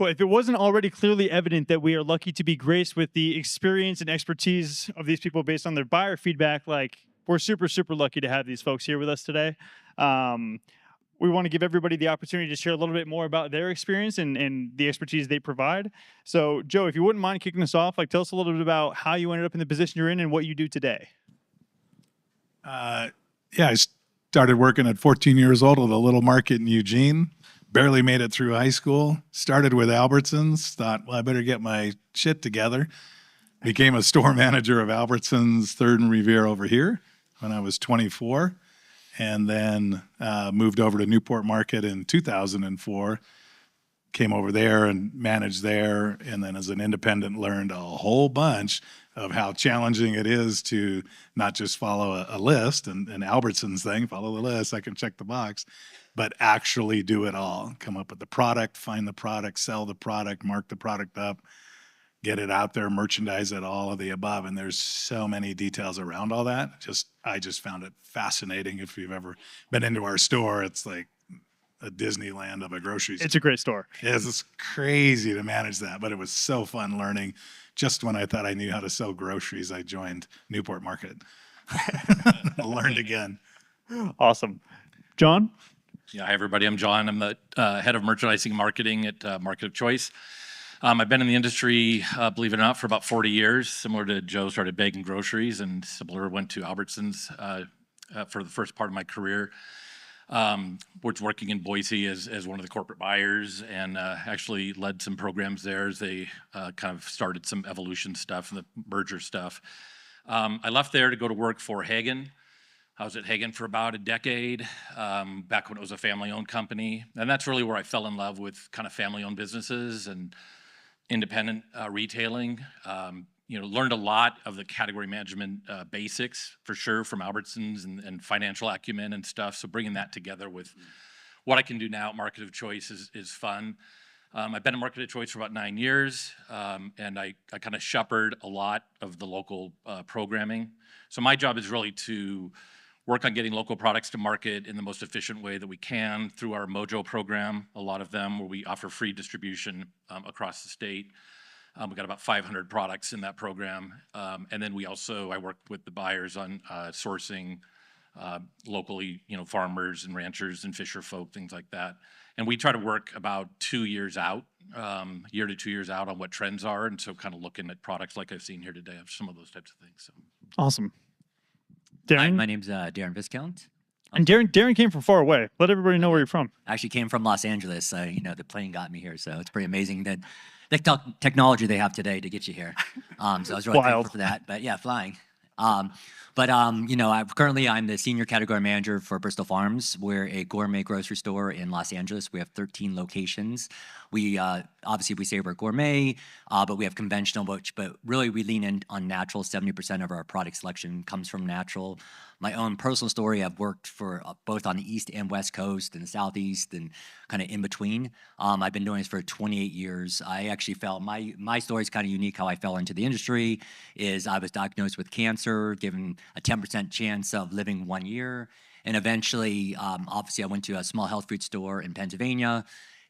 Well, if it wasn't already clearly evident that we are lucky to be graced with the experience and expertise of these people based on their buyer feedback, like we're super, super lucky to have these folks here with us today. We want to give everybody the opportunity to share a little bit more about their experience and the expertise they provide. So, Joe, if you wouldn't mind kicking us off, like tell us a little bit about how you ended up in the position you're in and what you do today. Yeah, I started working at 14 years old at a little market in Eugene. Barely made it through high school. Started with Albertsons. Thought, well, I better get my shit together. Became a store manager of Albertsons 3rd and Revere over here when I was 24. And then moved over to Newport Market in 2004. Came over there and managed there. And then as an independent, learned a whole bunch of how challenging it is to not just follow a list, and an Albertsons thing, follow the list, I can check the box, but actually do it all. Come up with the product, find the product, sell the product, mark the product up, get it out there, merchandise it, all of the above. And there's so many details around all that. I just found it fascinating. If you've ever been into our store, it's like a Disneyland of a grocery store. It's a great store. It's crazy to manage that, but it was so fun learning. Just when I thought I knew how to sell groceries, I joined Newport Market. Learned again. Awesome. John? Yeah, hi, everybody. I'm John. I'm the head of merchandising and marketing at Market of Choice. I've been in the industry, believe it or not, for about 40 years. Similar to Joe, started bagging groceries, and similar went to Albertsons for the first part of my career. Was working in Boise as one of the corporate buyers, and actually led some programs there as they kind of started some evolution stuff and the merger stuff. I left there to go to work for Hagen. I was at Hagen for about a decade, back when it was a family-owned company. And that's really where I fell in love with kind of family-owned businesses and independent retailing. Learned a lot of the category management basics, for sure, from Albertsons and financial acumen and stuff. So bringing that together with what I can do now at Market of Choice is fun. I've been at Market of Choice for about 9 years, and I kind of shepherd a lot of the local programming. So my job is really to work on getting local products to market in the most efficient way that we can through our Mojo program, a lot of them where we offer free distribution across the state. We've got about 500 products in that program. And then I work with the buyers on sourcing locally, farmers and ranchers and fisher folk, things like that. And we try to work about 2 years out, year to 2 years out on what trends are. And so kind of looking at products like I've seen here today, of some of those types of things. So. Awesome. Darren? Hi, my name's Darren Viscount. And Darren came from far away. Let everybody know where you're from. I actually came from Los Angeles. The plane got me here, so it's pretty amazing that the technology they have today to get you here. So I was really thankful for that. But yeah, flying. Currently I'm the senior category manager for Bristol Farms. We're a gourmet grocery store in Los Angeles. We have 13 locations. We obviously we say we're gourmet, but we have conventional, but really we lean in on natural. 70% of our product selection comes from natural. My own personal story, I've worked for both on the East and West Coast and the Southeast and kind of in between. I've been doing this for 28 years. I actually my story is kind of unique. How I fell into the industry is I was diagnosed with cancer, given a 10% chance of living 1 year. And eventually, obviously I went to a small health food store in Pennsylvania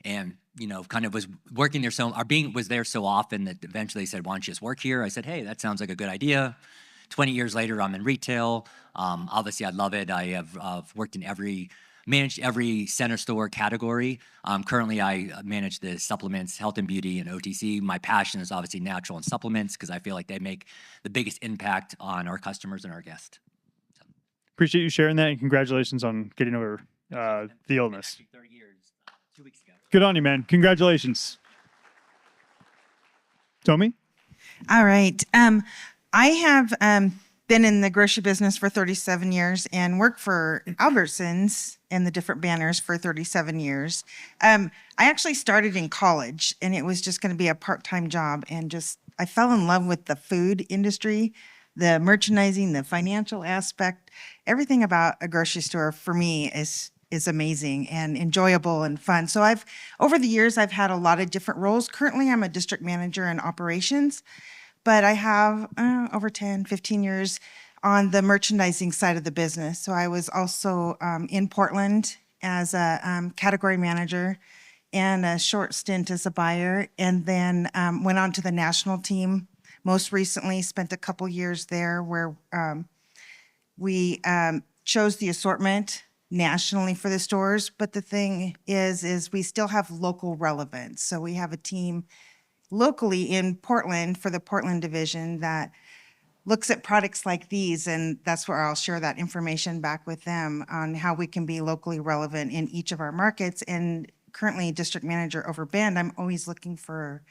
and, kind of was working there was there so often that eventually they said, why don't you just work here? I said, hey, that sounds like a good idea. 20 years later, I'm in retail. Obviously, I love it. I have worked managed every center store category. Currently, I manage the supplements, health and beauty, and OTC. My passion is obviously natural and supplements because I feel like they make the biggest impact on our customers and our guests. So. Appreciate you sharing that, and congratulations on getting over the illness. 30 years, 2 weeks ago. Good on you, man. Congratulations. Tomi? All right. I have been in the grocery business for 37 years and worked for Albertsons and the different banners for 37 years. I actually started in college, and it was just going to be a part-time job. And I fell in love with the food industry, the merchandising, the financial aspect. Everything about a grocery store for me is amazing and enjoyable and fun. So over the years, I've had a lot of different roles. Currently, I'm a district manager in operations. But I have over 10, 15 years on the merchandising side of the business. So I was also in Portland as a category manager and a short stint as a buyer, and then went on to the national team. Most recently, spent a couple years there where we chose the assortment nationally for the stores. But the thing is we still have local relevance. So we have a team locally in Portland for the Portland division that looks at products like these, and that's where I'll share that information back with them on how we can be locally relevant in each of our markets. And currently district manager over Bend, I'm always looking for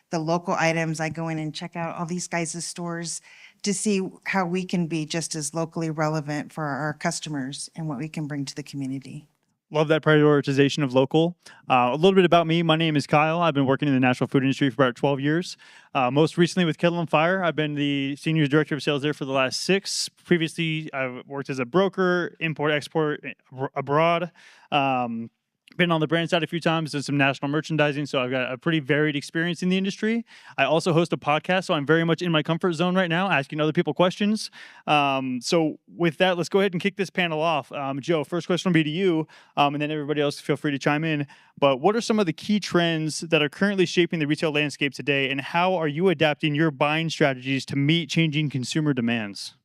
the local items. I go in and check out all these guys' stores to see how we can be just as locally relevant for our customers and what we can bring to the community. Love that prioritization of local. A little bit about me. My name is Kyle. I've been working in the natural food industry for about 12 years. Most recently with Kettle and Fire, I've been the senior director of sales there for the last 6. Previously, I've worked as a broker, import-export abroad. Been on the brand side a few times, done some national merchandising, so I've got a pretty varied experience in the industry. I also host a podcast, so I'm very much in my comfort zone right now, asking other people questions. So with that, let's go ahead and kick this panel off. Joe, first question will be to you, and then everybody else feel free to chime in. But what are some of the key trends that are currently shaping the retail landscape today, and how are you adapting your buying strategies to meet changing consumer demands?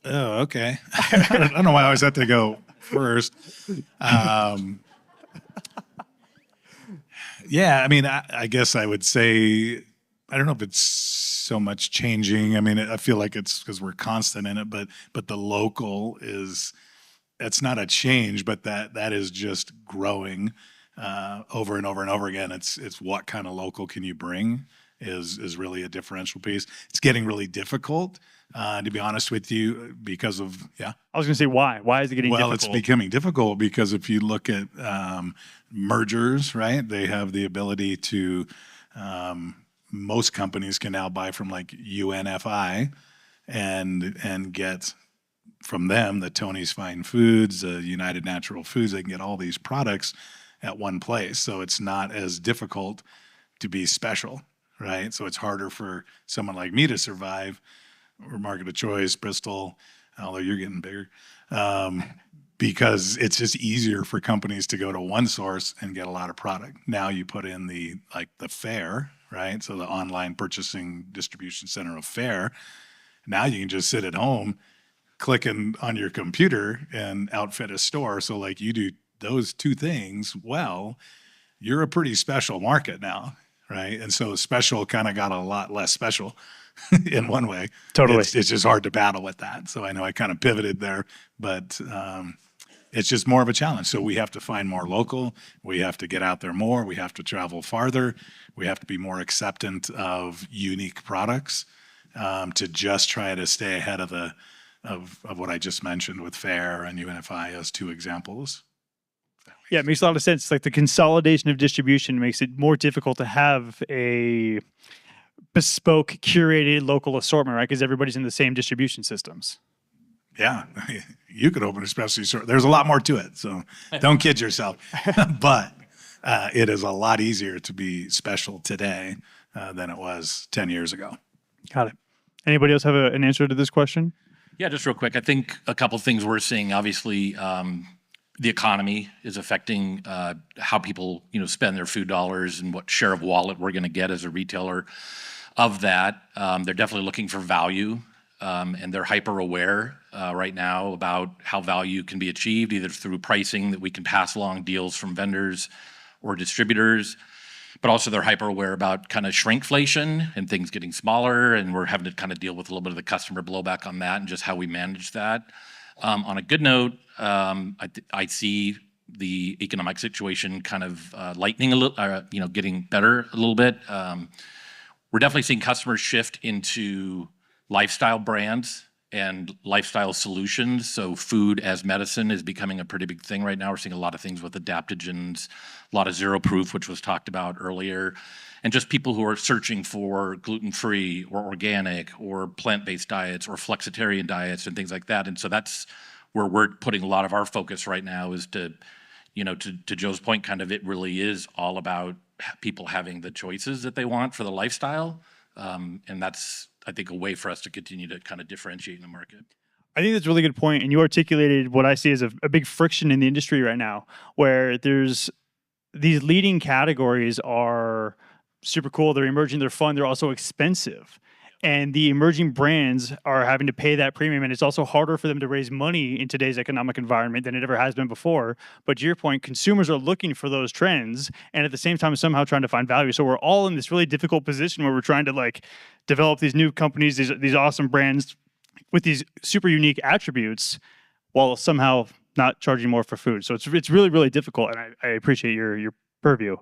Okay. I don't know why I always have to go first. Yeah, I mean, I guess I would say, I don't know if it's so much changing. I mean, I feel like it's because we're constant in it, but the local it's not a change, but that is just growing over and over and over again. It's what kind of local can you bring is really a differential piece. It's getting really difficult. To be honest with you, because of, yeah. I was going to say why. Why is it getting difficult? Well, it's becoming difficult because if you look at mergers, right, they have the ability to, most companies can now buy from like UNFI and get from them the Tony's Fine Foods, United Natural Foods. They can get all these products at one place. So it's not as difficult to be special, right? So it's harder for someone like me to survive, or Market of Choice, Bristol, although you're getting bigger, because it's just easier for companies to go to one source and get a lot of product. Now you put in the fair, right? So the online purchasing distribution center of fair. Now you can just sit at home, clicking on your computer and outfit a store. So like you do those two things well, you're a pretty special market now, right? And so special kind of got a lot less special in one way. Totally. It's just hard to battle with that. So I know I kind of pivoted there, but it's just more of a challenge. So we have to find more local. We have to get out there more. We have to travel farther. We have to be more acceptant of unique products to just try to stay ahead of what I just mentioned with FAIR and UNFI as 2 examples. Yeah, it makes a lot of sense. Like the consolidation of distribution makes it more difficult to have a bespoke, curated local assortment, right? Because everybody's in the same distribution systems. Yeah, you could open a specialty store. There's a lot more to it, so don't kid yourself. But it is a lot easier to be special today than it was 10 years ago. Got it. Anybody else have an answer to this question? Yeah, just real quick. I think a couple things we're seeing, obviously, the economy is affecting how people, spend their food dollars and what share of wallet we're going to get as a retailer of that. They're definitely looking for value, and they're hyper aware right now about how value can be achieved, either through pricing that we can pass along deals from vendors or distributors, but also they're hyper aware about kind of shrinkflation and things getting smaller, and we're having to kind of deal with a little bit of the customer blowback on that and just how we manage that. On a good note, I see the economic situation kind of lightening a little, getting better a little bit. We're definitely seeing customers shift into lifestyle brands and lifestyle solutions. So food as medicine is becoming a pretty big thing right now. We're seeing a lot of things with adaptogens, a lot of zero proof, which was talked about earlier, and just people who are searching for gluten-free or organic or plant-based diets or flexitarian diets and things like that. And so that's where we're putting a lot of our focus right now is to Joe's point, kind of it really is all about people having the choices that they want for the lifestyle. And that's, I think, a way for us to continue to kind of differentiate in the market. I think that's a really good point, and you articulated what I see as a big friction in the industry right now, where there's these leading categories are super cool. They're emerging, they're fun, they're also expensive. And the emerging brands are having to pay that premium. And it's also harder for them to raise money in today's economic environment than it ever has been before. But to your point, consumers are looking for those trends and at the same time somehow trying to find value. So we're all in this really difficult position where we're trying to like develop these new companies, these awesome brands with these super unique attributes while somehow not charging more for food. So it's really, really difficult. And I appreciate your purview.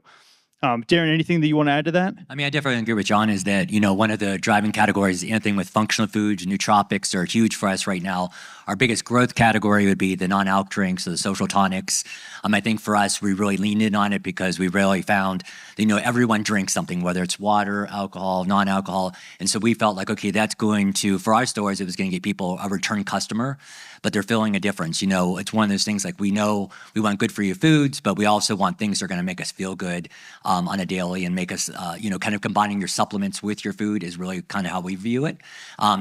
Darren, anything that you want to add to that? I mean, I definitely agree with John is that, one of the driving categories, anything with functional foods, nootropics are huge for us right now. Our biggest growth category would be the non-alc drinks, so the social tonics. I think for us, we really leaned in on it because we really found that, everyone drinks something, whether it's water, alcohol, non-alcohol. And so we felt like, okay, that's going to, for our stores, it was going to get people a return customer, but they're feeling a difference. It's one of those things like we know we want good for you foods, but we also want things that are going to make us feel good on a daily and make us, kind of combining your supplements with your food is really kind of how we view it.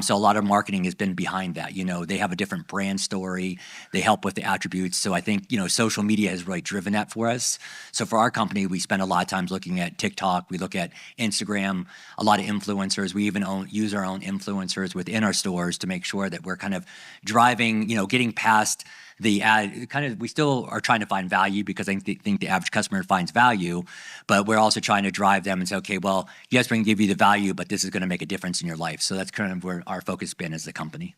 So a lot of marketing has been behind that. They have a different brand story. They help with the attributes. So I think, social media has really driven that for us. So for our company, we spend a lot of times looking at TikTok. We look at Instagram, a lot of influencers. We even use our own influencers within our stores to make sure that we're kind of driving, getting past the ad. We still are trying to find value because I think the average customer finds value, but we're also trying to drive them and say, okay, well, yes, we can give you the value, but this is going to make a difference in your life. So that's kind of where our focus has been as a company.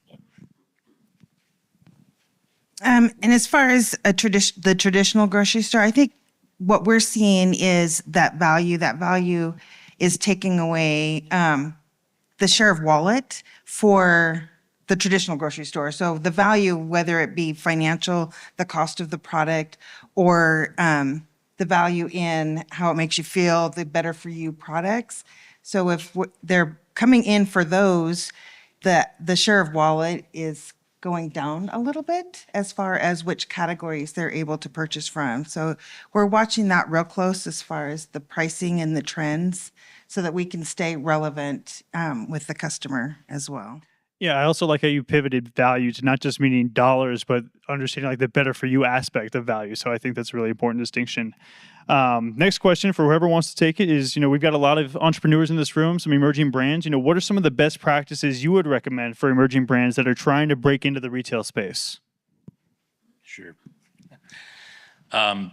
And as far as the traditional grocery store, I think what we're seeing is that value. That value is taking away the share of wallet for the traditional grocery store. So the value, whether it be financial, the cost of the product, or the value in how it makes you feel, the better for you products. So if they're coming in for those, the share of wallet is going down a little bit as far as which categories they're able to purchase from. So we're watching that real close as far as the pricing and the trends so that we can stay relevant with the customer as well. Yeah, I also like how you pivoted value to not just meaning dollars, but understanding like the better for you aspect of value. So I think that's a really important distinction. Next question for whoever wants to take it is, we've got a lot of entrepreneurs in this room, some emerging brands. What are some of the best practices you would recommend for emerging brands that are trying to break into the retail space? Sure. The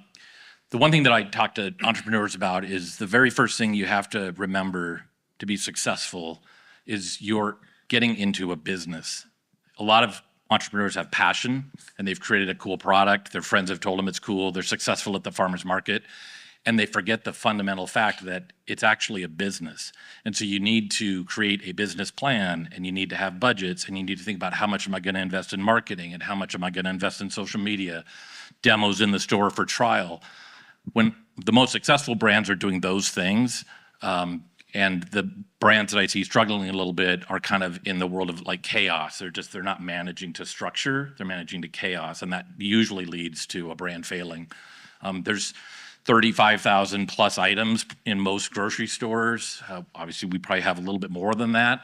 one thing that I talk to entrepreneurs about is the very first thing you have to remember to be successful is you're getting into a business. A lot of entrepreneurs have passion and they've created a cool product. Their friends have told them it's cool. They're successful at the farmer's market. And they forget the fundamental fact that it's actually a business. And so you need to create a business plan and you need to have budgets and you need to think about how much am I going to invest in marketing and how much am I going to invest in social media, demos in the store for trial. When the most successful brands are doing those things, and the brands that I see struggling a little bit are kind of in the world of like chaos. They're not managing to structure, they're managing to chaos. And that usually leads to a brand failing. There's 35,000 plus items in most grocery stores. Obviously we probably have a little bit more than that.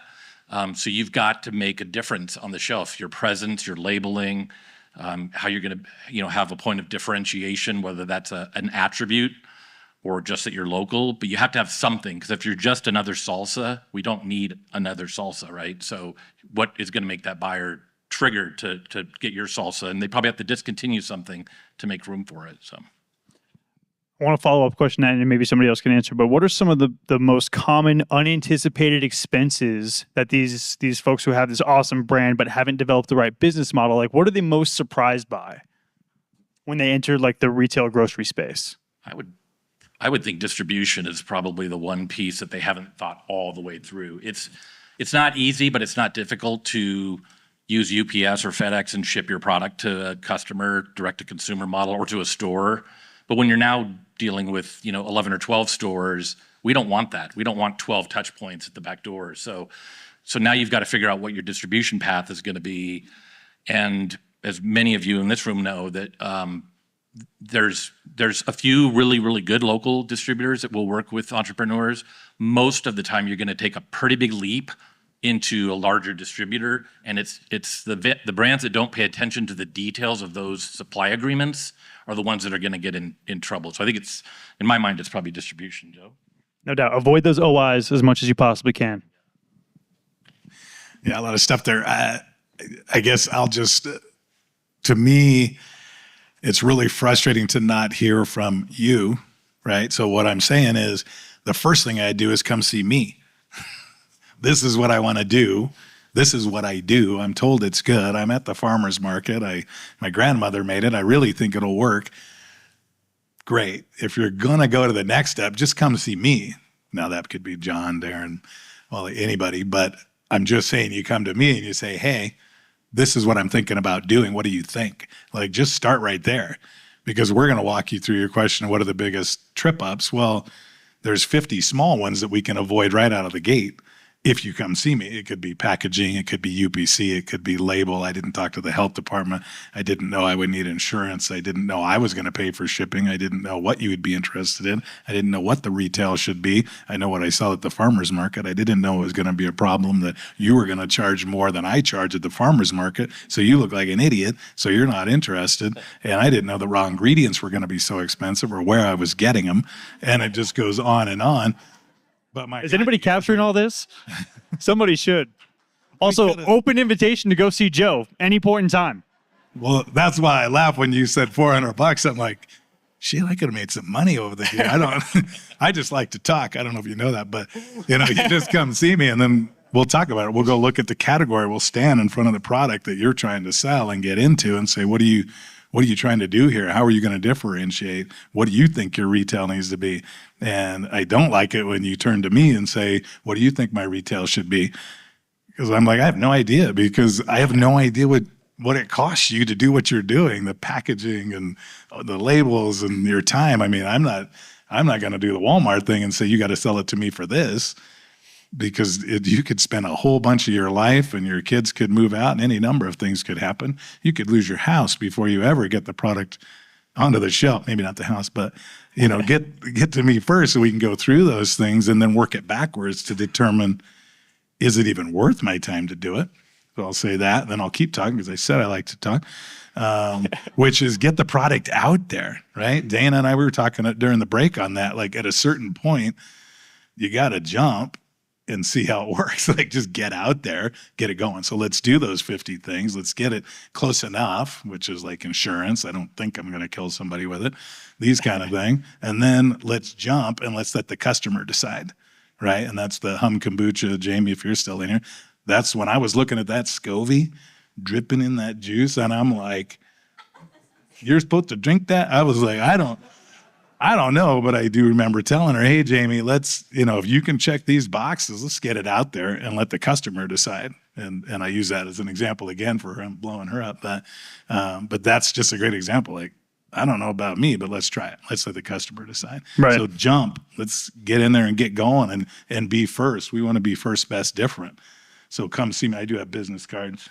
So you've got to make a difference on the shelf. Your presence, your labeling, how you're gonna have a point of differentiation, whether that's an attribute or just that you're local, but you have to have something, because if you're just another salsa, we don't need another salsa, right? So what is gonna make that buyer trigger to get your salsa? And they probably have to discontinue something to make room for it, so. I want to follow up question that, and maybe somebody else can answer, but what are some of the most common unanticipated expenses that these folks who have this awesome brand but haven't developed the right business model, like what are they most surprised by when they enter like the retail grocery space? I would think distribution is probably the one piece that they haven't thought all the way through. It's not easy, but it's not difficult to use UPS or FedEx and ship your product to a customer, direct-to-consumer model, or to a store. But when you're now dealing with 11 or 12 stores, we don't want that. We don't want 12 touch points at the back door. So now you've got to figure out what your distribution path is going to be. And as many of you in this room know, that there's a few really, really good local distributors that will work with entrepreneurs. Most of the time, you're going to take a pretty big leap into a larger distributor, and it's the brands that don't pay attention to the details of those supply agreements are the ones that are going to get in trouble. So I think it's, in my mind, it's probably distribution, Joe. No doubt. Avoid those OIs as much as you possibly can. Yeah, a lot of stuff there. I guess I'll just, to me, it's really frustrating to not hear from you, right? So what I'm saying is the first thing I do is come see me. This is what I want to do. This is what I do. I'm told it's good. I'm at the farmer's market. My grandmother made it. I really think it'll work. Great. If you're going to go to the next step, just come see me. Now that could be John, Darren, well, anybody, but I'm just saying you come to me and you say, hey, this is what I'm thinking about doing. What do you think? Like, just start right there, because we're going to walk you through your question. What are the biggest trip ups? Well, there's 50 small ones that we can avoid right out of the gate. If you come see me, it could be packaging, it could be UPC, it could be label. I didn't talk to the health department. I didn't know I would need insurance. I didn't know I was going to pay for shipping. I didn't know what you would be interested in. I didn't know what the retail should be. I know what I sell at the farmer's market. I didn't know it was going to be a problem that you were going to charge more than I charge at the farmer's market. So you look like an idiot, so you're not interested. And I didn't know the raw ingredients were going to be so expensive or where I was getting them. And it just goes on and on. But is anybody capturing all this? Somebody should. Also, open invitation to go see Joe any point in time. Well, that's why I laugh when you said $400. I'm like, shit, I could have made some money over the year. I just like to talk. I don't know if you know that, but you just come see me and then we'll talk about it. We'll go look at the category. We'll stand in front of the product that you're trying to sell and get into and say, what are you trying to do here? How are you going to differentiate? What do you think your retail needs to be? And I don't like it when you turn to me and say, what do you think my retail should be? Because I'm like, I have no idea, because I have no idea what it costs you to do what you're doing, the packaging and the labels and your time. I mean, I'm not going to do the Walmart thing and say, you got to sell it to me for this, because you could spend a whole bunch of your life and your kids could move out and any number of things could happen. You could lose your house before you ever get the product onto the shelf. Maybe not the house, but get to me first so we can go through those things and then work it backwards to determine, is it even worth my time to do it? So I'll say that, then I'll keep talking, because I said I like to talk, which is get the product out there, right? Dana and I, we were talking during the break on that. Like, at a certain point, you got to jump and see how it works. Like, just get out there, get it going. So let's do those 50 things. Let's get it close enough, which is like insurance. I don't think I'm going to kill somebody with it, these kind of thing. And then let's jump and let's let the customer decide, right? And that's the hum kombucha, Jamie, if you're still in here. That's when I was looking at that SCOBY dripping in that juice. And I'm like, you're supposed to drink that? I was like, I don't know, but I do remember telling her, hey, Jamie, let's, if you can check these boxes, let's get it out there and let the customer decide. And I use that as an example again for her. I'm blowing her up. But that's just a great example. Like, I don't know about me, but let's try it. Let's let the customer decide. Right. So jump. Let's get in there and get going and be first. We want to be first, best, different. So come see me. I do have business cards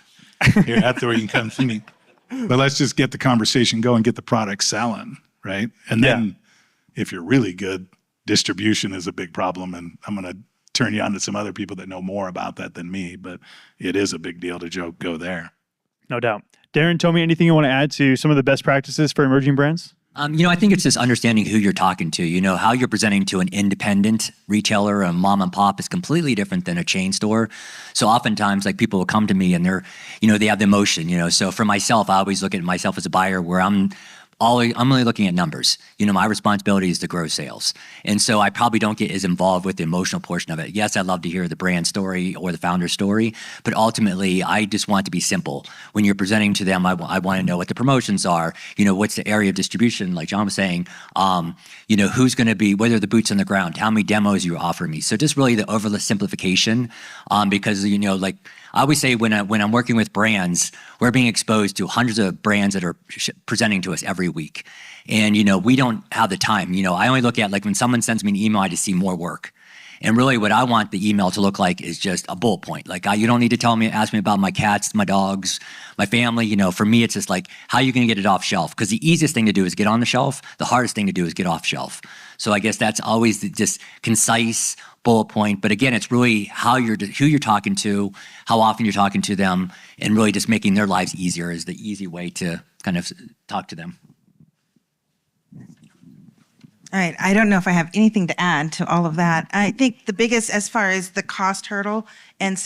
here at the where you can come see me. But let's just get the conversation going, get the product selling, right? And then if you're really good, distribution is a big problem. And I'm going to turn you on to some other people that know more about that than me. But it is a big deal to go there. No doubt. Darren, Tomi, anything you want to add to some of the best practices for emerging brands? I think it's just understanding who you're talking to. How you're presenting to an independent retailer, a mom and pop, is completely different than a chain store. So oftentimes, like, people will come to me and they have the emotion. So for myself, I always look at myself as a buyer where I'm only looking at numbers. My responsibility is to grow sales. And so I probably don't get as involved with the emotional portion of it. Yes, I'd love to hear the brand story or the founder story, but ultimately I just want it to be simple. When you're presenting to them, I want to know what the promotions are, what's the area of distribution, like John was saying, who's going to be, whether the boots on the ground, how many demos you offer me. So just really the oversimplification, because, I always say when I'm working with brands, we're being exposed to hundreds of brands that are presenting to us every week. And, we don't have the time. I only look at, like, when someone sends me an email, I just see more work. And really what I want the email to look like is just a bullet point. Like, you don't need to ask me about my cats, my dogs, my family. For me, it's just like, how are you going to get it off shelf? Because the easiest thing to do is get on the shelf. The hardest thing to do is get off shelf. So I guess that's always just concise bullet point. But again, it's really who you're talking to, how often you're talking to them, and really just making their lives easier is the easy way to kind of talk to them. All right. I don't know if I have anything to add to all of that. I think the biggest, as far as the cost hurdle and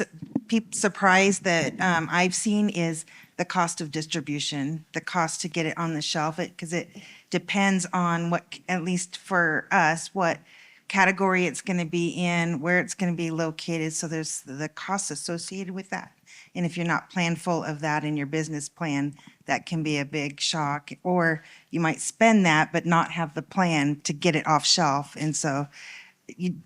surprise that I've seen is the cost of distribution, the cost to get it on the shelf, because it depends on what, at least for us, what category it's going to be in, where it's going to be located. So there's the costs associated with that. And if you're not planful of that in your business plan, that can be a big shock. Or you might spend that but not have the plan to get it off shelf. And so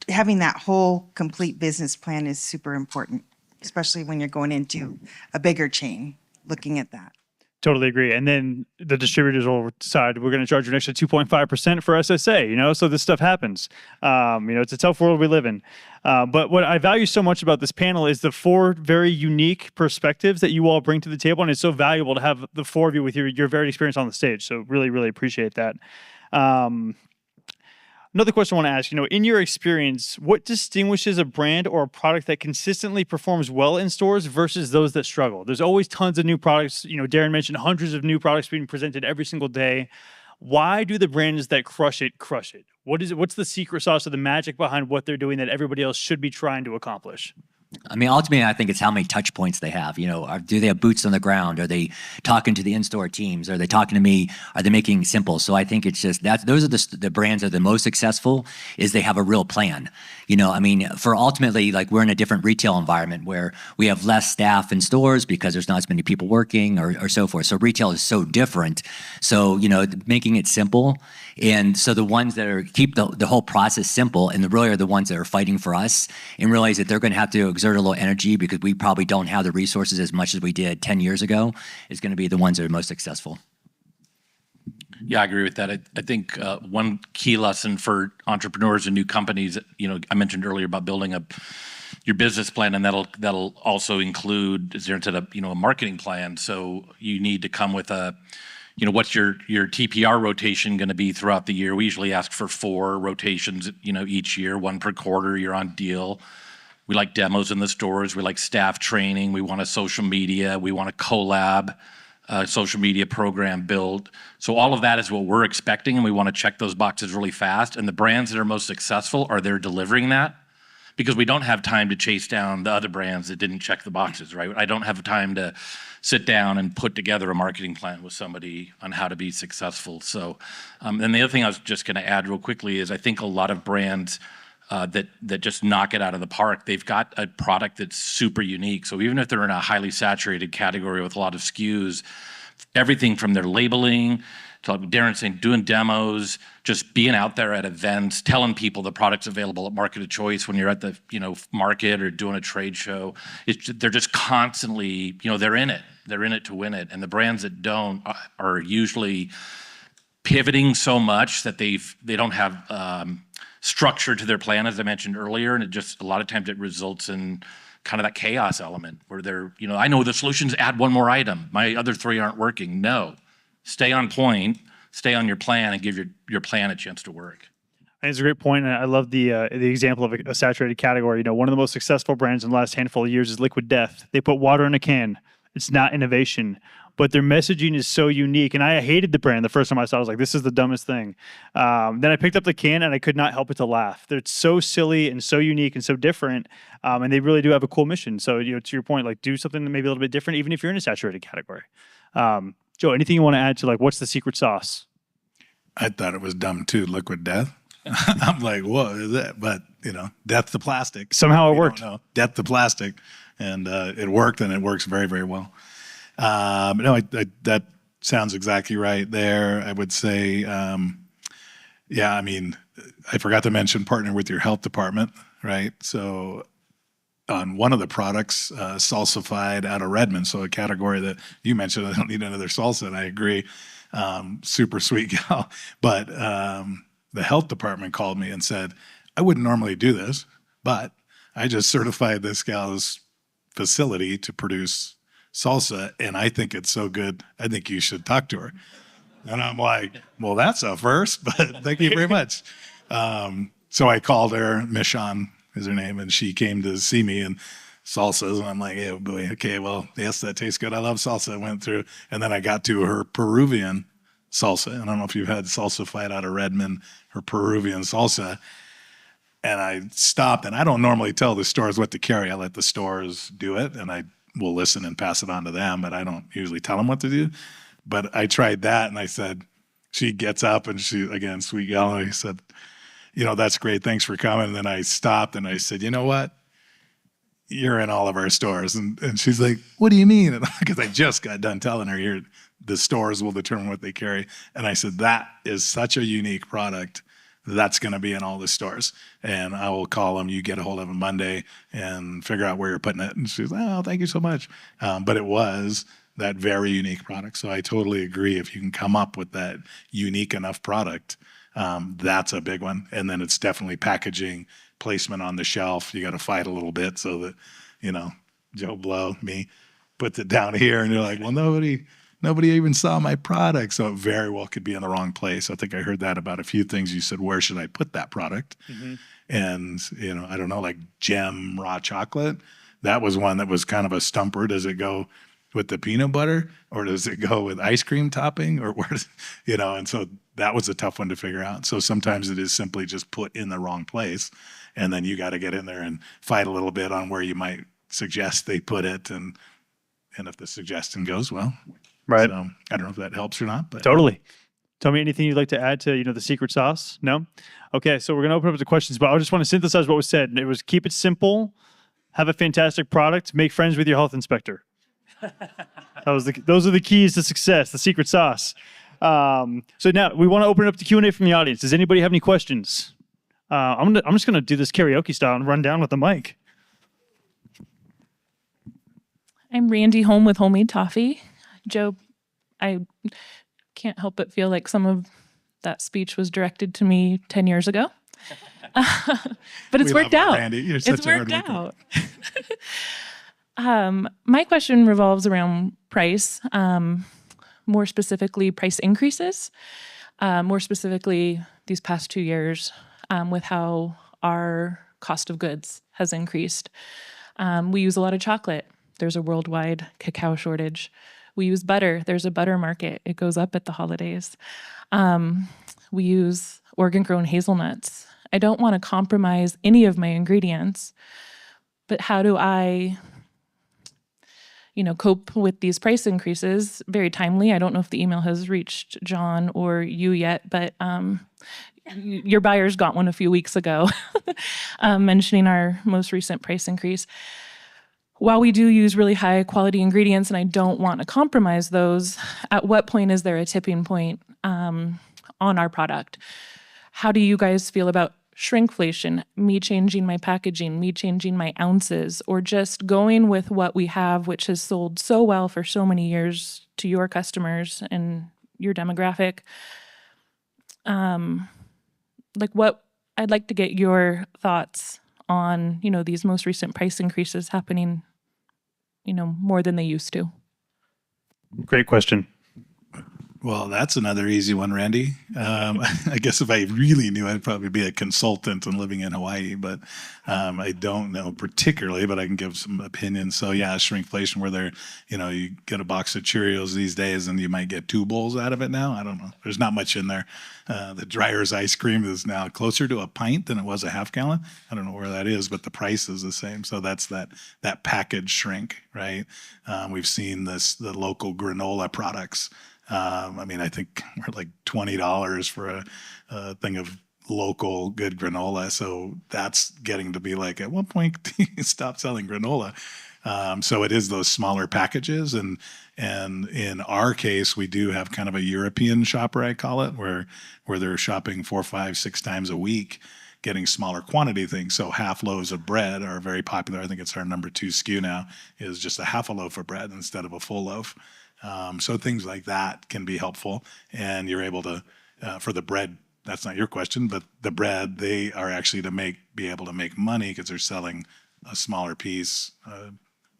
having that whole complete business plan is super important, especially when you're going into a bigger chain, looking at that. Totally agree. And then the distributors will decide we're going to charge an extra 2.5% for SSA, so this stuff happens. It's a tough world we live in. But what I value so much about this panel is the 4 very unique perspectives that you all bring to the table. And it's so valuable to have the 4 of you with your varied experience on the stage. So really, really appreciate that. Another question I want to ask, in your experience, what distinguishes a brand or a product that consistently performs well in stores versus those that struggle? There's always tons of new products. Darren mentioned hundreds of new products being presented every single day. Why do the brands that crush it? What's the secret sauce or the magic behind what they're doing that everybody else should be trying to accomplish? I mean, ultimately, I think it's how many touch points they have. Do they have boots on the ground? Are they talking to the in-store teams? Are they talking to me? Are they making it simple? So I think it's just that those are the brands that are the most successful is they have a real plan. For ultimately, like we're in a different retail environment where we have less staff in stores because there's not as many people working or so forth. So retail is so different. So, making it simple. And so the ones that keep the whole process simple and really are the ones that are fighting for us and realize that they're going to have to exert a little energy because we probably don't have the resources as much as we did 10 years ago is going to be the ones that are most successful. Yeah, I agree with that. I think one key lesson for entrepreneurs and new companies, I mentioned earlier about building up your business plan, and that'll also include, as Darren said, a marketing plan. So you need to come with what's your TPR rotation going to be throughout the year? We usually ask for 4 rotations, each year, 1 per quarter. You're on deal. We like demos in the stores. We like staff training. We want a social media. We want a collab social media program built. So all of that is what we're expecting, and we want to check those boxes really fast. And the brands that are most successful are they're delivering that because we don't have time to chase down the other brands that didn't check the boxes, right? I don't have time to sit down and put together a marketing plan with somebody on how to be successful. So, and the other thing I was just going to add real quickly is I think a lot of brands that just knock it out of the park, they've got a product that's super unique. So even if they're in a highly saturated category with a lot of SKUs, everything from their labeling to, like Darren saying, doing demos, just being out there at events, telling people the product's available at Market of Choice when you're at the market or doing a trade show. They're just constantly, they're in it. They're in it to win it. And the brands that don't are usually pivoting so much that they don't have structure to their plan, as I mentioned earlier, and it just a lot of times it results in kind of that chaos element where they're, I know the solution's add 1 more item. My other 3 aren't working. No, stay on point, stay on your plan, and give your plan a chance to work. I think it's a great point, and I love the example of a saturated category. One of the most successful brands in the last handful of years is Liquid Death. They put water in a can. It's not innovation, but their messaging is so unique. And I hated the brand the first time I saw it. I was like, this is the dumbest thing. Then I picked up the can and I could not help but to laugh. They're so silly and so unique and so different. And they really do have a cool mission. So, to your point, like do something that maybe a little bit different, even if you're in a saturated category. Joe, anything you want to add to what's the secret sauce? I thought it was dumb too, Liquid Death. I'm like, what is that? But, death to plastic. Somehow it worked. Death to plastic. And it worked, and it works very, very well. That sounds exactly right there. I would say, I forgot to mention partner with your health department, right? So on one of the products, salsified out of Redmond, so a category that you mentioned, I don't need another salsa, and I agree. Super sweet gal. But the health department called me and said, I wouldn't normally do this, but I just certified this gal's facility to produce salsa, and I think it's so good, I think you should talk to her. And I'm like, well, that's a first, but thank you very much. So I called her, Michonne is her name, and she came to see me and salsas. And I'm like, hey, boy, okay, well, yes, that tastes good. I love salsa. I went through, and then I got to her Peruvian salsa. And I don't know if you've had salsa flight out of Redmond, her Peruvian salsa. And I stopped, and I don't normally tell the stores what to carry. I let the stores do it, and I will listen and pass it on to them, but I don't usually tell them what to do. But I tried that, and I said, she gets up, and she, again, sweet gal, and I said, that's great. Thanks for coming. And then I stopped, and I said, you know what? You're in all of our stores. And she's like, what do you mean? Because I just got done telling her, here, the stores will determine what they carry. And I said, that is such a unique product. That's going to be in all the stores. And I will call them. You get a hold of them Monday and figure out where you're putting it. And she's like, oh, thank you so much. But it was that very unique product. So I totally agree. If you can come up with that unique enough product, that's a big one. And then it's definitely packaging, placement on the shelf. You got to fight a little bit so that, Joe Blow, me, puts it down here and you're like, well, nobody even saw my product. So it very well could be in the wrong place. I think I heard that about a few things. You said, where should I put that product? Mm-hmm. And, I don't know, like gem raw chocolate. That was one that was kind of a stumper. Does it go with the peanut butter or does it go with ice cream topping or where, and so that was a tough one to figure out. So sometimes it is simply just put in the wrong place. And then you got to get in there and fight a little bit on where you might suggest they put it. And if the suggestion goes, well, right. So I don't know if that helps or not, but totally. Tell me anything you'd like to add to, the secret sauce? No? Okay, so we're going to open up to questions, but I just want to synthesize what was said. It was keep it simple, have a fantastic product, make friends with your health inspector. Those are the keys to success, the secret sauce. So now we want to open it up to Q&A from the audience. Does anybody have any questions? I'm just going to do this karaoke style and run down with the mic. I'm Randy Home with Homemade Toffee. Joe, I can't help but feel like some of that speech was directed to me 10 years ago. But it's worked out. Randy. You're such it's a hard worked worker. out. My question revolves around price, more specifically price increases, more specifically these past 2 years with how our cost of goods has increased. We use a lot of chocolate. There's a worldwide cacao shortage. We use butter. There's a butter market. It goes up at the holidays. We use organ-grown hazelnuts. I don't want to compromise any of my ingredients, but how do I, cope with these price increases? Very timely. I don't know if the email has reached John or you yet, but your buyers got one a few weeks ago mentioning our most recent price increase. While we do use really high quality ingredients and I don't want to compromise those, at what point is there a tipping point on our product? How do you guys feel about shrinkflation, me changing my packaging, me changing my ounces, or just going with what we have, which has sold so well for so many years to your customers and your demographic? I'd like to get your thoughts on, these most recent price increases happening more than they used to. Great question. Well, that's another easy one, Randy. I guess if I really knew, I'd probably be a consultant and living in Hawaii, but I don't know particularly, but I can give some opinions. So yeah, shrinkflation where you get a box of Cheerios these days and you might get 2 bowls out of it now. I don't know. There's not much in there. The Dreyer's ice cream is now closer to a pint than it was a half gallon. I don't know where that is, but the price is the same. So that's that package shrink, right? We've seen the local granola products. I think we're like $20 for a thing of local good granola. So that's getting to be like, at what point do you stop selling granola? So it is those smaller packages. And in our case, we do have kind of a European shopper, I call it, where they're shopping 4, 5, 6 times a week, getting smaller quantity things. So half loaves of bread are very popular. I think it's our number 2 SKU now, is just a half a loaf of bread instead of a full loaf. So things like that can be helpful, and you're able to, for the bread, that's not your question, but the bread, they are actually be able to make money because they're selling a smaller piece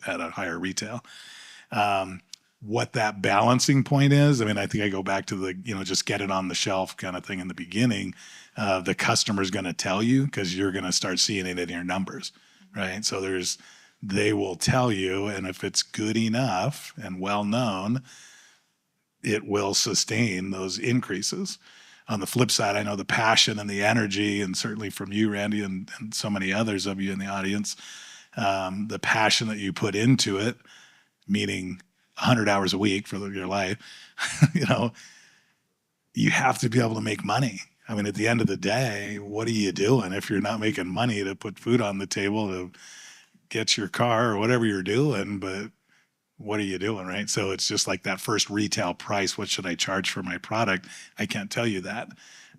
at a higher retail. what that balancing point is. I mean, I think I go back to the, just get it on the shelf kind of thing in the beginning. The customer's going to tell you because you're going to start seeing it in your numbers, right? So they will tell you, and if it's good enough and well known, it will sustain those increases. On the flip side, I know the passion and the energy, and certainly from you, Randy, and so many others of you in the audience, the passion that you put into it, meaning 100 hours a week for your life, you have to be able to make money. I mean, at the end of the day, what are you doing if you're not making money to put food on the table, to get your car or whatever you're doing? But what are you doing, right? So it's just like that first retail price. What should I charge for my product? I can't tell you that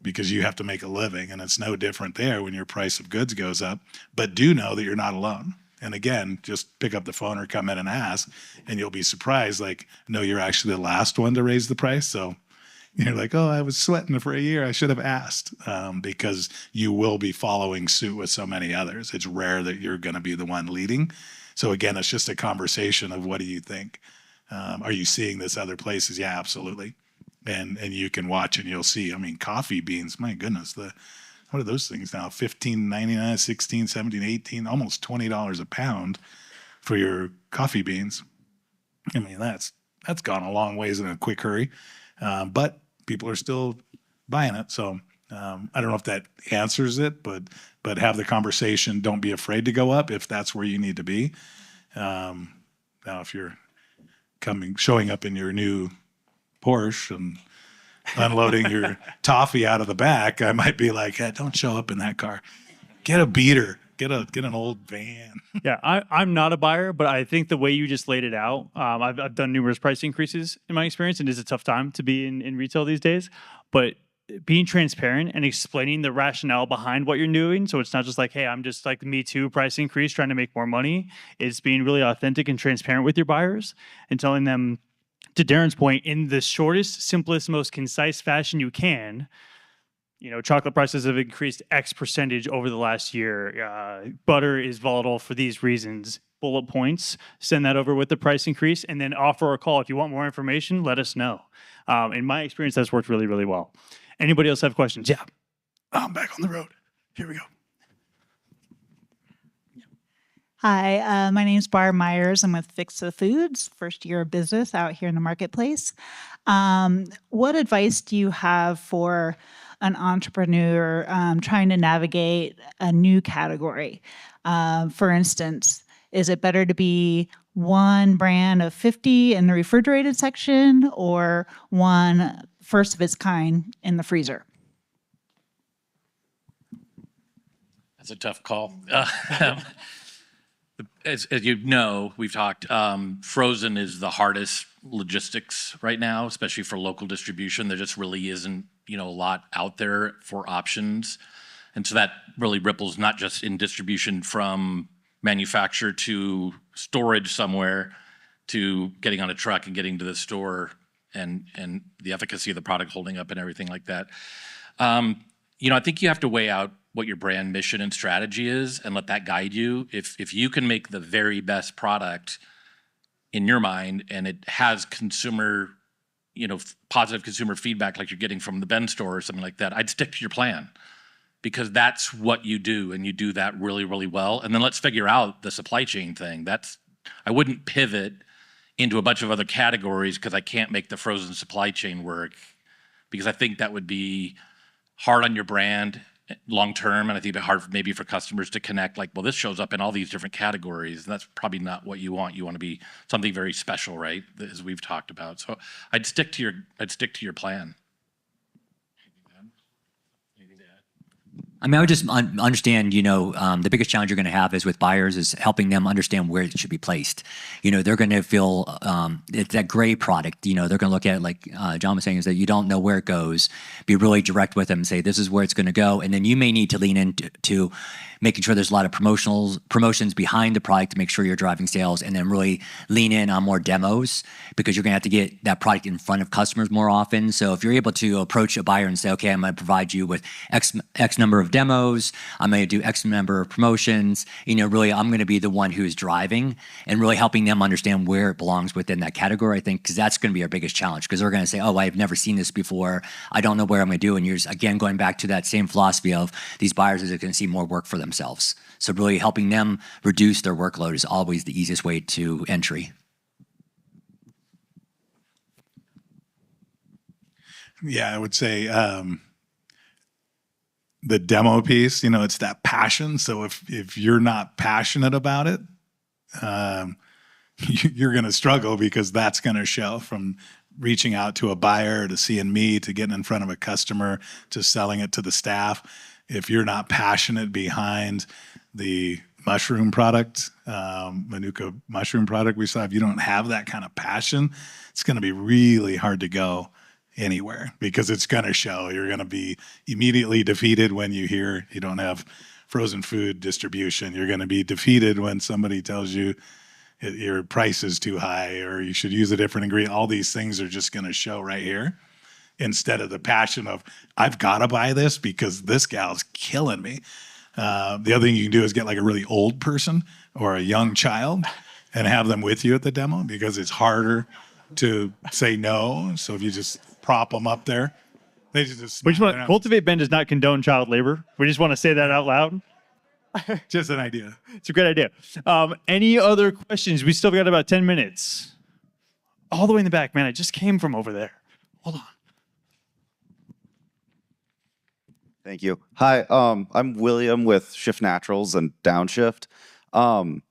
because you have to make a living, and it's no different there when your price of goods goes up. But do know that you're not alone. And again, just pick up the phone or come in and ask, and you'll be surprised. Like, no, you're actually the last one to raise the price. So you're like, oh, I was sweating for a year. I should have asked, because you will be following suit with so many others. It's rare that you're going to be the one leading. So again, it's just a conversation of what do you think? Are you seeing this other places? Yeah, absolutely. And you can watch and you'll see. I mean, coffee beans, my goodness, what are those things now? $15.99, $16, $17, $18, almost $20 a pound for your coffee beans. I mean, that's gone a long ways in a quick hurry, but people are still buying it. So I don't know if that answers it, but have the conversation. Don't be afraid to go up if that's where you need to be. Now, if you're showing up in your new Porsche and unloading your toffee out of the back, I might be like, hey, don't show up in that car. Get a beater. Get an old van. Yeah, I'm not a buyer, but I think the way you just laid it out, I've done numerous price increases in my experience, and it's a tough time to be in retail these days. But being transparent and explaining the rationale behind what you're doing, so it's not just like, hey, I'm just like me too price increase trying to make more money. It's being really authentic and transparent with your buyers and telling them, to Darren's point, in the shortest, simplest, most concise fashion you can. Chocolate prices have increased X percentage over the last year. Butter is volatile for these reasons. Bullet points, send that over with the price increase, and then offer a call. If you want more information, let us know. In my experience, that's worked really, really well. Anybody else have questions? Yeah. I'm back on the road. Here we go. Hi, my name is Barb Myers. I'm with Fix the Foods, first year of business out here in the marketplace. What advice do you have for an entrepreneur trying to navigate a new category? For instance, is it better to be one brand of 50 in the refrigerated section or one first of its kind in the freezer? That's a tough call. As you know, we've talked, frozen is the hardest logistics right now, especially for local distribution. There just really isn't, a lot out there for options. And so that really ripples not just in distribution from manufacturer to storage somewhere to getting on a truck and getting to the store and the efficacy of the product holding up and everything like that. I think you have to weigh out what your brand mission and strategy is and let that guide you. If you can make the very best product in your mind and it has consumer, positive consumer feedback like you're getting from the Ben store or something like that, I'd stick to your plan because that's what you do and you do that really, really well. And then let's figure out the supply chain thing. I wouldn't pivot into a bunch of other categories because I can't make the frozen supply chain work because I think that would be hard on your brand long term, and I think it'd be hard maybe for customers to connect like, well, this shows up in all these different categories. And that's probably not what you want. You want to be something very special, right? As we've talked about. So I'd stick to your plan. I mean, I would just understand, the biggest challenge you're going to have is with buyers is helping them understand where it should be placed. They're going to feel it's that gray product. They're going to look at it like John was saying, is that you don't know where it goes. Be really direct with them and say, this is where it's going to go. And then you may need to lean into making sure there's a lot of promotions behind the product to make sure you're driving sales, and then really lean in on more demos because you're going to have to get that product in front of customers more often. So if you're able to approach a buyer and say, okay, I'm going to provide you with X number of demos, I'm going to do X number of promotions, really I'm going to be the one who's driving and really helping them understand where it belongs within that category, I think, because that's going to be our biggest challenge, because they're going to say, oh, I've never seen this before. I don't know where I'm going to do. And you're just, again, going back to that same philosophy of these buyers are going to see more work for themselves. So really helping them reduce their workload is always the easiest way to entry. Yeah, I would say the demo piece, it's that passion. So if you're not passionate about it, you're going to struggle, because that's going to show from reaching out to a buyer to seeing me to getting in front of a customer to selling it to the staff. If you're not passionate behind the mushroom product, Manuka mushroom product we saw, if you don't have that kind of passion, it's going to be really hard to go anywhere, because it's going to show. You're going to be immediately defeated when you hear you don't have frozen food distribution. You're going to be defeated when somebody tells you your price is too high or you should use a different ingredient. All these things are just going to show right here, instead of the passion of, I've got to buy this because this gal's killing me. The other thing you can do is get like a really old person or a young child and have them with you at the demo, because it's harder to say no. So if you just prop them up there, they just Cultivate Ben does not condone child labor. We just want to say that out loud. Just an idea. It's a great idea. Any other questions? We still got about 10 minutes. All the way in the back, man. I just came from over there. Hold on. Thank you. Hi, I'm William with Shift Naturals and Downshift. When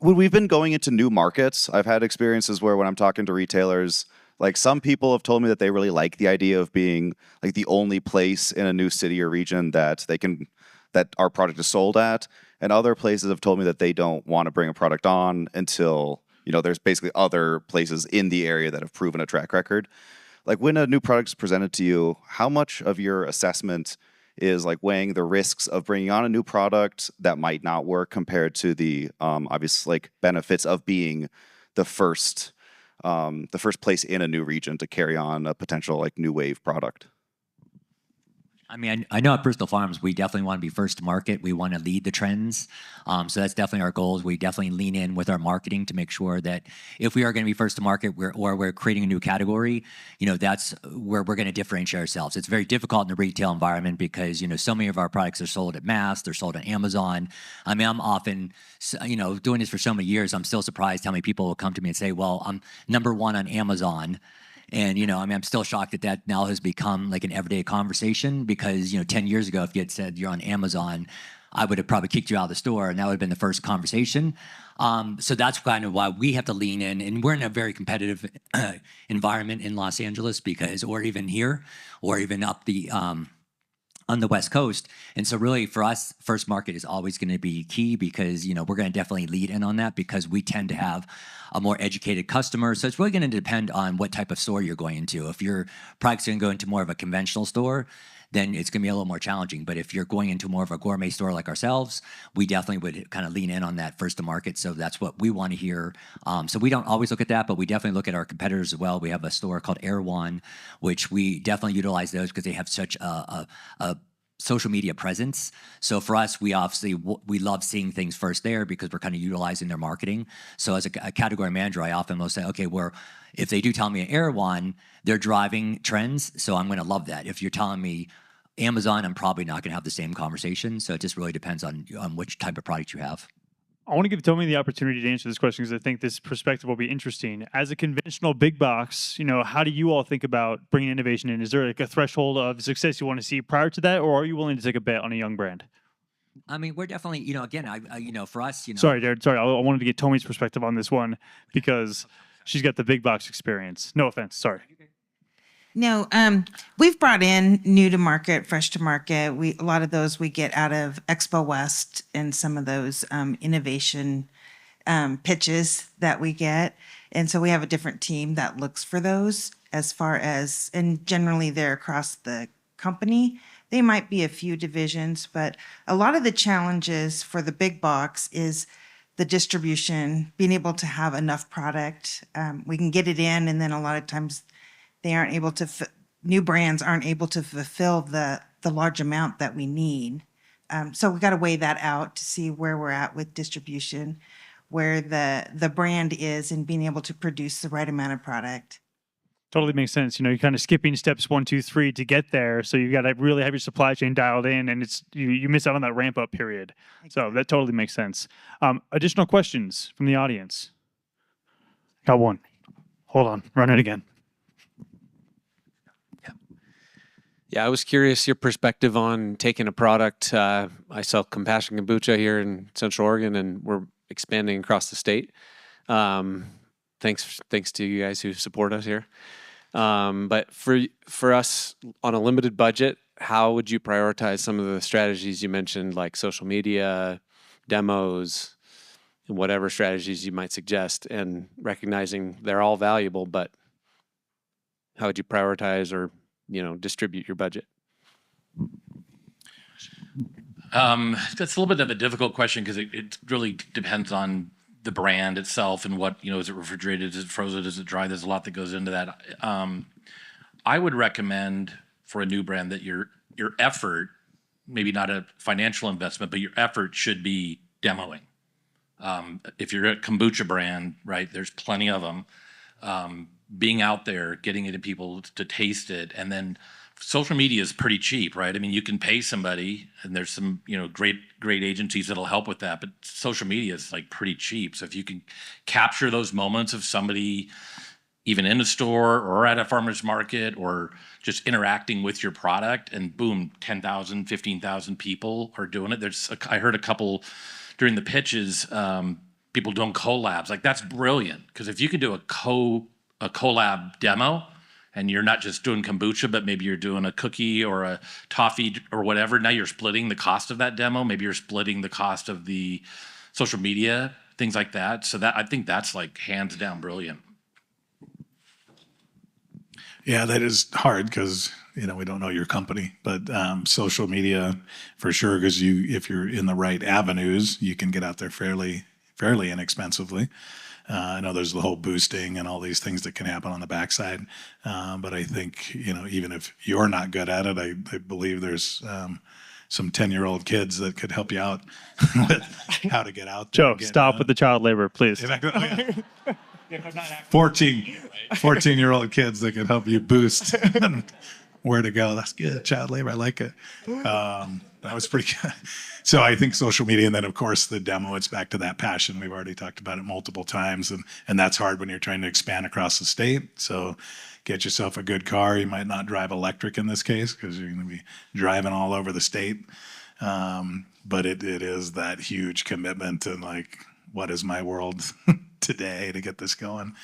we've been going into new markets, I've had experiences where when I'm talking to retailers, like some people have told me that they really like the idea of being like the only place in a new city or region that that our product is sold at, and other places have told me that they don't want to bring a product on until there's basically other places in the area that have proven a track record. Like when a new product is presented to you, how much of your assessment is like weighing the risks of bringing on a new product that might not work compared to the obvious like benefits of being the first place in a new region to carry on a potential like new wave product? I mean, I know at Bristol Farms, we definitely want to be first to market. We want to lead the trends. So that's definitely our goals. We definitely lean in with our marketing to make sure that if we are going to be first to market we're creating a new category, that's where we're going to differentiate ourselves. It's very difficult in the retail environment because, so many of our products are sold at mass, they're sold on Amazon. I mean, I'm often, doing this for so many years, I'm still surprised how many people will come to me and say, well, I'm number one on Amazon. And, I'm still shocked that now has become like an everyday conversation because, 10 years ago, if you had said you're on Amazon, I would have probably kicked you out of the store and that would have been the first conversation. So that's kind of why we have to lean in. And we're in a very competitive environment in Los Angeles or even here, or even up on the West Coast. And so really for us, first market is always going to be key because, we're going to definitely lead in on that because we tend to have a more educated customer. So it's really going to depend on what type of store you're going into. If your product's going to go into more of a conventional store, then it's going to be a little more challenging. But if you're going into more of a gourmet store like ourselves, we definitely would kind of lean in on that first to market. So that's what we want to hear. So we don't always look at that, but we definitely look at our competitors as well. We have a store called Erewhon, which we definitely utilize those because they have such a social media presence. So for us, we love seeing things first there because we're kind of utilizing their marketing. So as a category manager, I often will say, okay, if they do tell me Erewhon, they're driving trends, so I'm going to love that. If you're telling me Amazon, I'm probably not going to have the same conversation. So it just really depends on which type of product you have. I want to give Tomi the opportunity to answer this question because I think this perspective will be interesting. As a conventional big box, how do you all think about bringing innovation in? Is there like a threshold of success you want to see prior to that, or are you willing to take a bet on a young brand? I mean, we're definitely, again, for us, Sorry, Darren. Sorry, I wanted to get Tomi's perspective on this one because she's got the big box experience. No offense. Sorry. No, we've brought in new to market, fresh to market. A lot of those we get out of Expo West and some of those innovation pitches that we get. And so we have a different team that looks for those and generally they're across the company. They might be a few divisions, but a lot of the challenges for the big box is the distribution, being able to have enough product. We can get it in, and then a lot of times they aren't able to, new brands aren't able to fulfill the large amount that we need. So we got to weigh that out to see where we're at with distribution, where the brand is, and being able to produce the right amount of product. Totally makes sense. You're kind of skipping steps 1, 2, 3 to get there. So you got to really have your supply chain dialed in, and it's you miss out on that ramp up period. So that totally makes sense. Additional questions from the audience? Got one. Hold on, run it again. Yeah, I was curious your perspective on taking a product. I sell Compassion Kombucha here in Central Oregon, and we're expanding across the state. Thanks to you guys who support us here. But for us on a limited budget, how would you prioritize some of the strategies you mentioned, like social media, demos, and whatever strategies you might suggest, and recognizing they're all valuable, but how would you prioritize or distribute your budget? That's a little bit of a difficult question because it really depends on the brand itself and what, is it refrigerated, is it frozen, is it dry? There's a lot that goes into that. I would recommend for a new brand that your effort, maybe not a financial investment, but your effort should be demoing. If you're a kombucha brand, right, there's plenty of them. Being out there, getting it to people to taste it, and then social media is pretty cheap, right? I mean, you can pay somebody, and there's some great agencies that'll help with that, but social media is like pretty cheap. So if you can capture those moments of somebody even in a store or at a farmer's market or just interacting with your product, and boom, 10,000, 15,000 people are doing it. I heard a couple during the pitches, people doing collabs. Like, that's brilliant, because if you can do a collab demo, and you're not just doing kombucha, but maybe you're doing a cookie or a toffee or whatever, now you're splitting the cost of that demo. Maybe you're splitting the cost of the social media, things like that. So I think that's like hands down brilliant. Yeah, that is hard because we don't know your company, but social media for sure, because if you're in the right avenues, you can get out there fairly inexpensively. I know there's the whole boosting and all these things that can happen on the backside, but I think even if you're not good at it, I believe there's some 10-year-old kids that could help you out with how to get out there. Joe, stop with the child labor, please. 14-year-old kids that can help you boost where to go. That's good. Child labor, I like it. That was pretty good. So I think social media, and then of course the demo, it's back to that passion. We've already talked about it multiple times, and that's hard when you're trying to expand across the state. So get yourself a good car. You might not drive electric in this case because you're going to be driving all over the state. But it is that huge commitment, and like, what is my world today to get this going?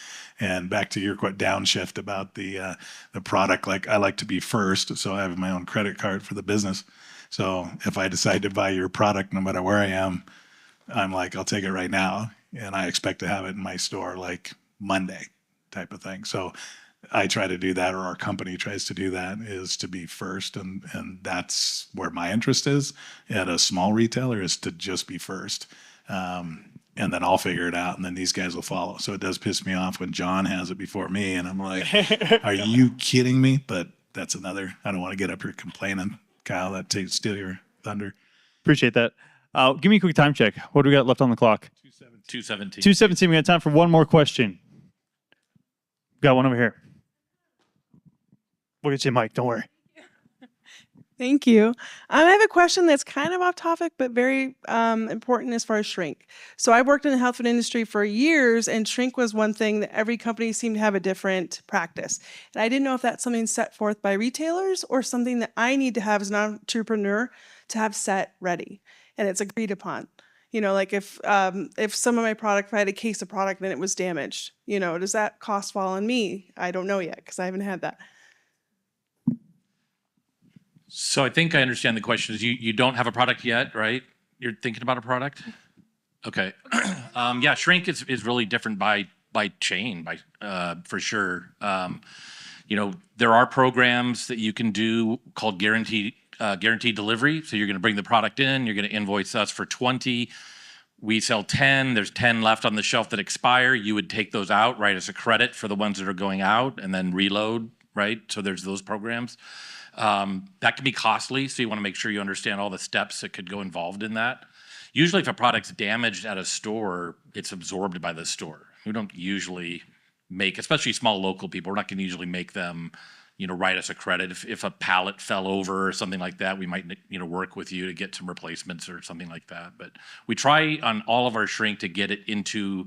And back to your downshift about the product, like, I like to be first, so I have my own credit card for the business. So if I decide to buy your product, no matter where I am, I'm like, I'll take it right now, and I expect to have it in my store like Monday, type of thing. So I try to do that, or our company tries to do that, is to be first, and that's where my interest is at a small retailer, is to just be first. And then I'll figure it out, and then these guys will follow. So it does piss me off when John has it before me, and I'm like, are you kidding me? But that's another, I don't want to get up here complaining, Kyle, that steal your thunder. Appreciate that. Give me a quick time check. What do we got left on the clock? 2:17. 2:17. We got time for one more question. Got one over here. We'll get you a mic. Don't worry. Thank you. I have a question that's kind of off topic, but very important as far as shrink. So I worked in the health food industry for years, and shrink was one thing that every company seemed to have a different practice. And I didn't know if that's something set forth by retailers or something that I need to have as an entrepreneur to have set ready, and it's agreed upon. Like if some of my product, if I had a case of product and it was damaged, does that cost fall on me? I don't know yet because I haven't had that. So I think I understand the question. Is you don't have a product yet, right? You're thinking about a product? Okay. Yeah, shrink is really different by chain, for sure. There are programs that you can do called guaranteed guaranteed delivery. So you're going to bring the product in, you're going to invoice us for 20. We sell 10, there's 10 left on the shelf that expire. You would take those out, right, as a credit for the ones that are going out and then reload, right? So there's those programs. That can be costly, so you want to make sure you understand all the steps that could go involved in that. Usually if a product's damaged at a store, it's absorbed by the store. We don't usually make, especially small local people, we're not going to usually make them, write us a credit. If a pallet fell over or something like that, we might, work with you to get some replacements or something like that. But we try on all of our shrink to get it into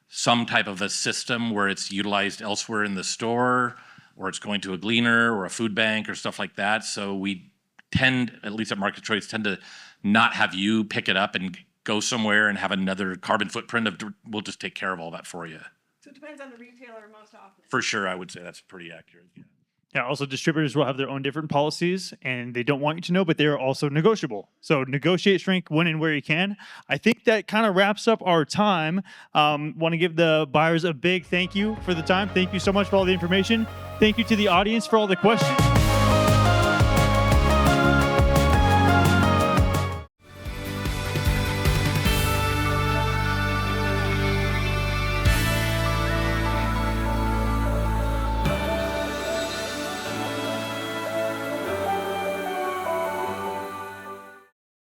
some type of a system where it's utilized elsewhere in the store, or it's going to a gleaner or a food bank or stuff like that. So we tend, at least at Market Choice, tend to not have you pick it up and go somewhere and have another carbon footprint of, we'll just take care of all that for you. So it depends on the retailer most often. For sure, I would say that's pretty accurate. Yeah. Yeah, also distributors will have their own different policies and they don't want you to know, but they're also negotiable. So negotiate shrink when and where you can. I think that kind of wraps up our time. Want to give the buyers a big thank you for the time. Thank you so much for all the information. Thank you to the audience for all the questions.